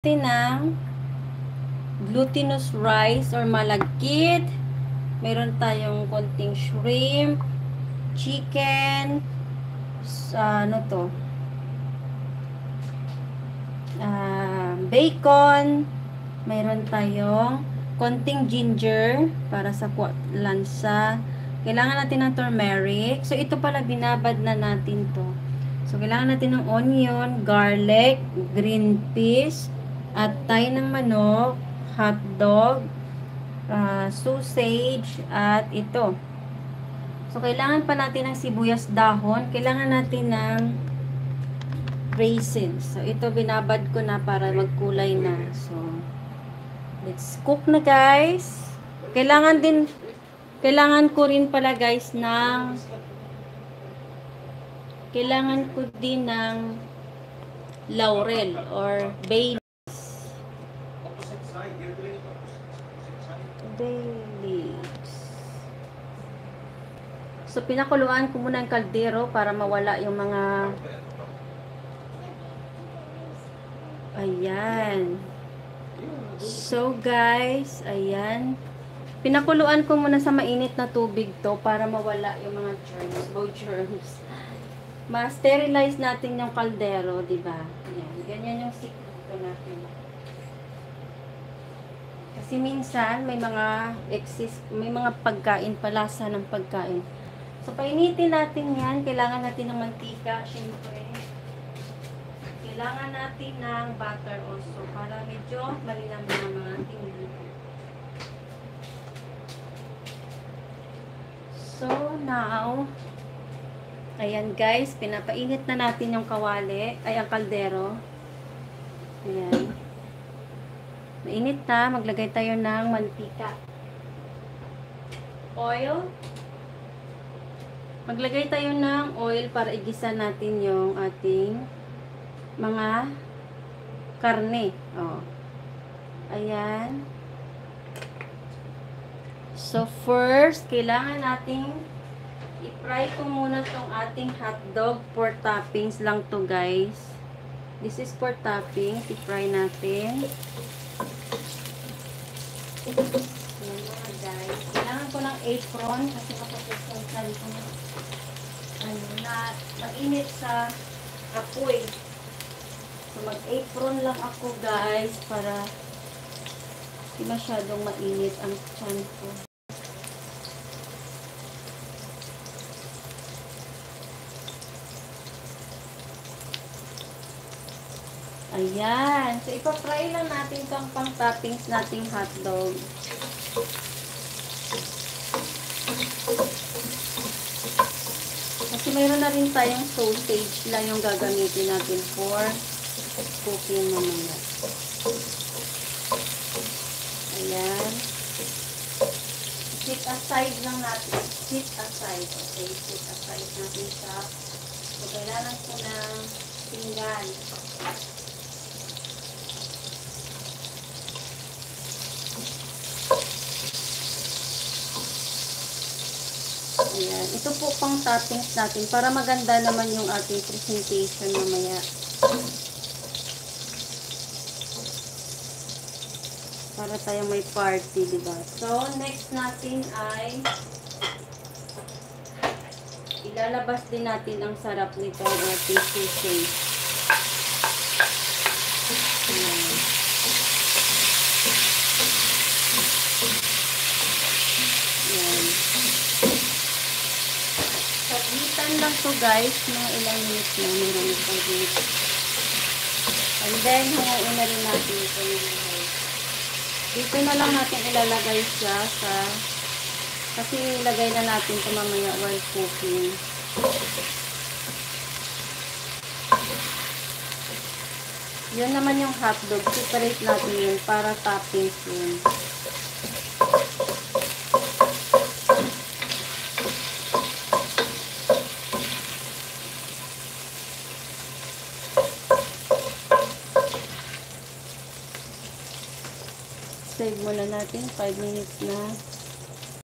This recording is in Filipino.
ng glutinous rice or malagkit. Meron tayong konting shrimp, chicken, ano to? Bacon. Meron tayong konting ginger para sa lansa. Kailangan natin ng turmeric. So, ito pala binabad na natin to. So, kailangan natin ng onion, garlic, green peas, at tayo ng manok, hotdog, sausage, at ito. So, kailangan pa natin ng sibuyas dahon. Kailangan natin ng raisins. So, ito binabad ko na para magkulay na. So, let's cook na guys. Kailangan ko rin pala guys kailangan ko din ng laurel or bay leaves. So, pinakuluan ko muna ang kaldero para mawala yung mga ayan. So, guys, ayan. Pinakuluan ko muna sa mainit na tubig to para mawala yung mga germs. Ma-sterilize natin yung kaldero, di ba? Ayan. Ganyan yung sikreto natin. Kasi minsan may mga pagkain, palasa ng pagkain. So, painitin natin yan. Kailangan natin ng mantika, syempre. Kailangan natin ng butter also para medyo malinaw na mga tingin. So, now, ayan guys, pinapainit na natin yung kawali, ay ang kaldero. Ayan. Mainit na, maglagay tayo ng mantika. Oil. Maglagay tayo ng oil para igisa natin yung ating mga karne. Oh. Ayan. So, first, kailangan nating i-fry ko muna tong ating hotdog. 4 toppings lang to guys. This is 4 toppings. I-fry natin. Ayan mga guys. Kailangan ko ng apron kasi kapag-sunsan ko na mag-init sa apoy. So, mag-apron lang ako guys para hindi masyadong mainit ang tiyan ko. Ayan. So, ipa-fry lang natin itong pang-toppings nating hotdog. Kasi mayroon na rin tayong sausage lang yung gagamitin natin for cooking mamaya. Ayan. Sit aside lang natin. Sit aside. Okay, sit aside natin siya. So, kailangan ko ng pinggan. Ayan. Ito po pang toppings natin para maganda naman yung ating presentation mamaya. Para tayo may party, diba? So, next natin ay ilalabas din natin ang sarap nito ang ating sausage. Ayan. Ayan. Sabitan lang to guys, mga ilang minutes na meron ito dito. And then, hangain na rin natin ito yung dito na lang natin ilalagay siya kasi ilagay na natin ito mamaya while cooking. Yun naman yung hotdog. Separate natin yun para toppings yun. Save muna natin. 5 minutes na.